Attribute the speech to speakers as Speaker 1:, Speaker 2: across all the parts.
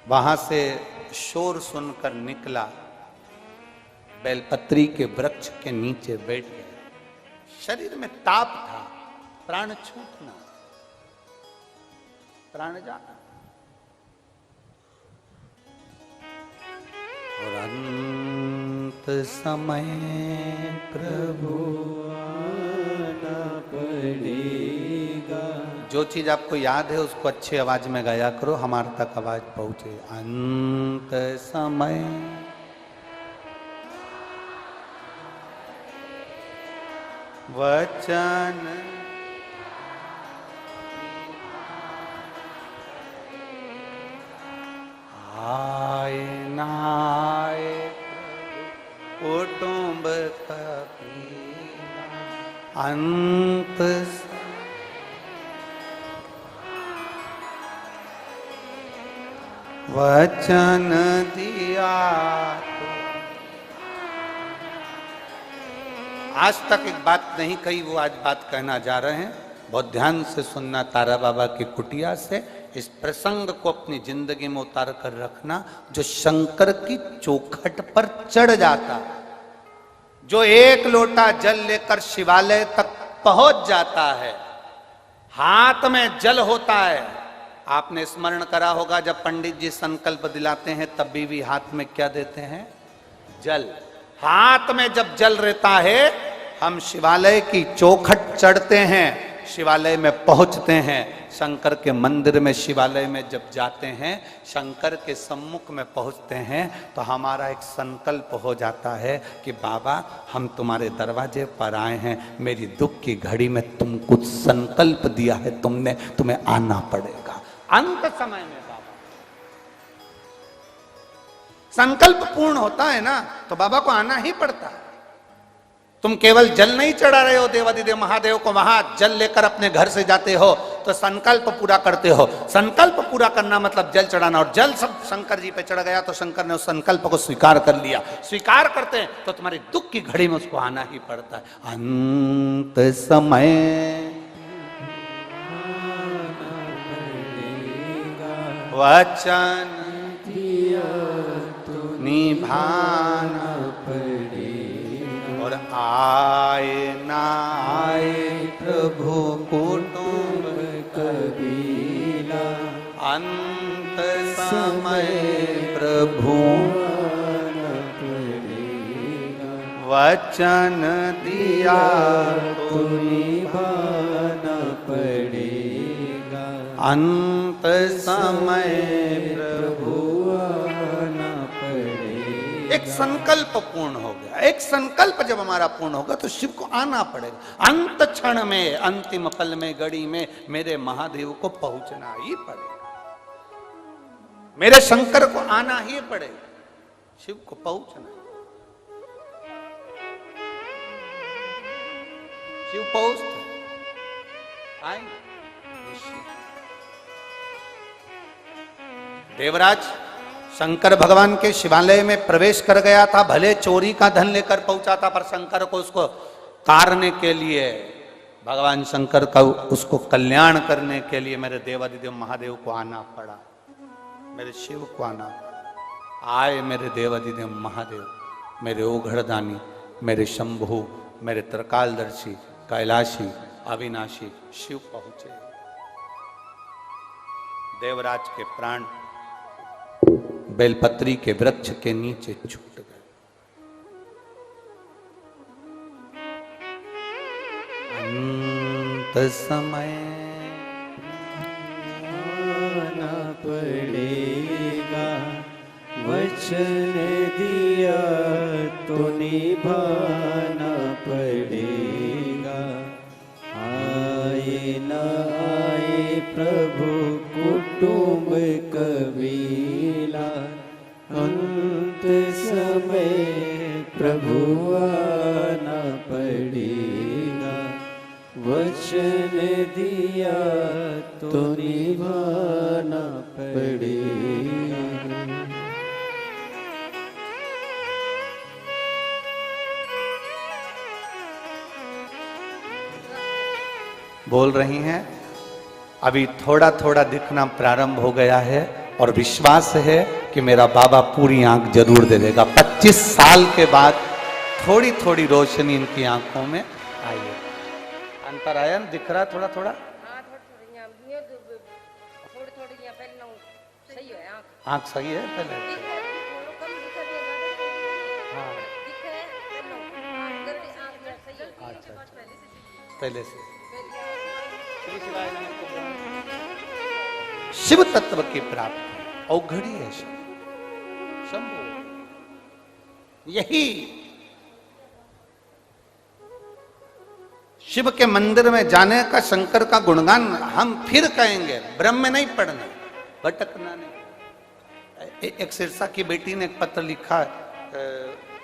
Speaker 1: वहां से शोर सुनकर निकला, बेलपत्री के वृक्ष के नीचे बैठ गया। शरीर में ताप था, प्राण छूटना, प्राण जाना। और अंत समय प्रभु आना पड़ेगा। जो चीज आपको याद है उसको अच्छी आवाज में गाया करो, हमारे तक आवाज पहुंचे। अंत समय वचन आए नाए कुटुंब कबीरा। अंत वचन दिया तो। आज तक एक बात नहीं कही, वो आज बात कहना जा रहे हैं। बहुत ध्यान से सुनना तारा बाबा की कुटिया से। इस प्रसंग को अपनी जिंदगी में उतार कर रखना। जो शंकर की चौखट पर चढ़ जाता, जो एक लोटा जल लेकर शिवालय तक पहुंच जाता है, हाथ में जल होता है। आपने स्मरण करा होगा जब पंडित जी संकल्प दिलाते हैं तब भी हाथ में क्या देते हैं? जल। हाथ में जब जल रहता है, हम शिवालय की चौखट चढ़ते हैं, शिवालय में पहुंचते हैं। शंकर के मंदिर में, शिवालय में जब जाते हैं, शंकर के सम्मुख में पहुंचते हैं, तो हमारा एक संकल्प हो जाता है कि बाबा हम तुम्हारे दरवाजे पर आए हैं, मेरी दुख की घड़ी में तुम कुछ संकल्प दिया है तुमने, तुम्हें आना पड़ेगा। अंत समय में बाबा संकल्प पूर्ण होता है ना, तो बाबा को आना ही पड़ता है। तुम केवल जल नहीं चढ़ा रहे हो देवादिदेव महादेव को, वहां जल लेकर अपने घर से जाते हो तो संकल्प पूरा करते हो। संकल्प पूरा करना मतलब जल चढ़ाना। और जल सब शंकर जी पे चढ़ गया तो शंकर ने उस संकल्प को स्वीकार कर लिया। स्वीकार करते हैं तो तुम्हारी दुख की घड़ी में उसको आना ही पड़ता है। अंत समय वचन निभाना पड़ेगा। और आए ना आए प्रभु कुटुंब कबीला। अंत समय प्रभु वचन दिया तो निभाना पड़ेगा। अंत समय प्रभु आना पड़ेगा। एक संकल्प पूर्ण हो गया। एक संकल्प जब हमारा पूर्ण होगा तो शिव को आना पड़ेगा। अंत क्षण में, अंतिम पल में, घड़ी में मेरे महादेव को पहुंचना ही पड़ेगा। मेरे शंकर को आना ही पड़ेगा, शिव को पहुंचना। शिव पहुंचते आएंगे। देवराज शंकर भगवान के शिवालय में प्रवेश कर गया था। भले चोरी का धन लेकर पहुंचा था, पर शंकर को उसको तारने के लिए, भगवान शंकर का उसको कल्याण करने के लिए मेरे देवादिदेव महादेव को आना पड़ा, मेरे शिव को आना पड़ा। आए मेरे देवादिदेव महादेव, मेरे ओघड़दानी, मेरे शंभु, मेरे त्रिकालदर्शी, कैलाशी, अविनाशी शिव पहुंचे। देवराज के प्राण बेलपत्री के वृक्ष के नीचे छूट गए। अंत समय आना पड़ेगा। वचन दिया तो निभाना पड़ेगा। आए न आए प्रभु कुटुंब कबीला। अंत समय प्रभु आना पड़ेगा। वचन दिया तो निभाना पड़ेगा। बोल रही हैं। अभी थोड़ा थोड़ा दिखना प्रारंभ हो गया है। और विश्वास है कि मेरा बाबा पूरी आंख जरूर दे देगा। 25 साल के बाद थोड़ी थोड़ी रोशनी इनकी आंखों में आई है। अंतर आया ना, दिख रहा थोड़ा थोड़ा? आंख सही है पहले? हाँ अच्छा, पहले से। शिव तत्व की प्राप्ति औघड़ी है। शंभु यही शिव के मंदिर में जाने का, शंकर का गुणगान हम फिर कहेंगे, ब्रह्म में नहीं पढ़ना, भटकना नहीं। एक सिरसा की बेटी ने एक पत्र लिखा,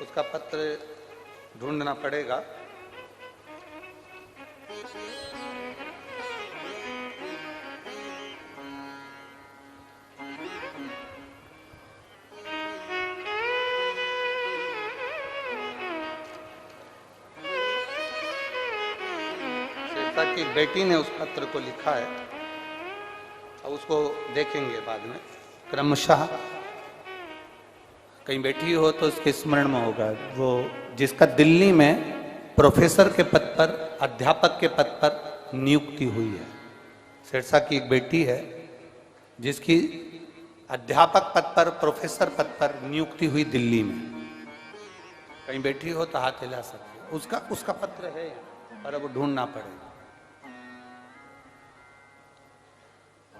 Speaker 1: उसका पत्र ढूंढना पड़ेगा। की बेटी ने उस पत्र को लिखा है, अब उसको देखेंगे बाद में क्रमशः। कहीं बैठी हो तो उसके स्मरण में होगा, वो जिसका दिल्ली में प्रोफेसर के पद पर, अध्यापक के पद पर नियुक्ति हुई है। सिरसा की एक बेटी है जिसकी अध्यापक पद पर, प्रोफेसर पद पर नियुक्ति हुई दिल्ली में। कहीं बैठी हो तो हाथ हिला सकते। उसका पत्र है पर अब ढूंढना पड़ेगा।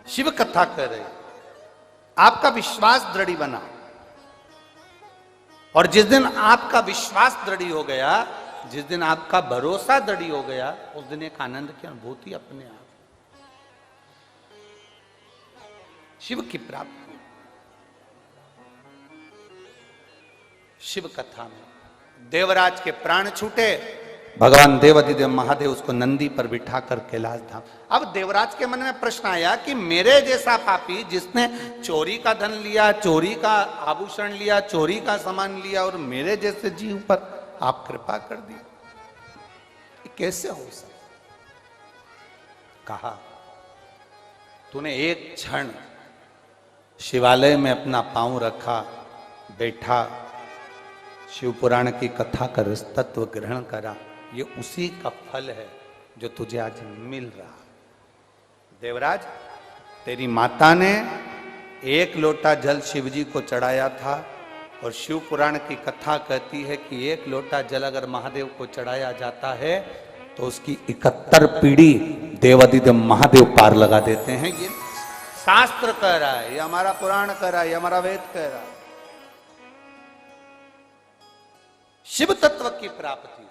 Speaker 1: शिव कथा कर रहे, आपका विश्वास दृढ़ बना, और जिस दिन आपका विश्वास दृढ़ हो गया, जिस दिन आपका भरोसा दृढ़ हो गया, उस दिन एक आनंद की अनुभूति अपने आप। शिव की प्राप्ति शिव कथा में। देवराज के प्राण छूटे, भगवान देवाधिदेव महादेव उसको नंदी पर बिठा कर कैलाश धाम। अब देवराज के मन में प्रश्न आया कि मेरे जैसा पापी जिसने चोरी का धन लिया, चोरी का आभूषण लिया, चोरी का सामान लिया, और मेरे जैसे जीव पर आप कृपा कर दी, कैसे हो सकता? कहा, तूने एक क्षण शिवालय में अपना पांव रखा, बैठा, शिव पुराण की कथा कर तत्व ग्रहण करा, ये उसी का फल है जो तुझे आज मिल रहा। देवराज, तेरी माता ने एक लोटा जल शिवजी को चढ़ाया था, और शिव पुराण की कथा कहती है कि एक लोटा जल अगर महादेव को चढ़ाया जाता है तो उसकी 71 पीढ़ी देवाधिदेव महादेव पार लगा देते हैं। ये शास्त्र कह रहा है, ये हमारा पुराण कह रहा है, ये हमारा वेद कह रहा है। शिव तत्व की प्राप्ति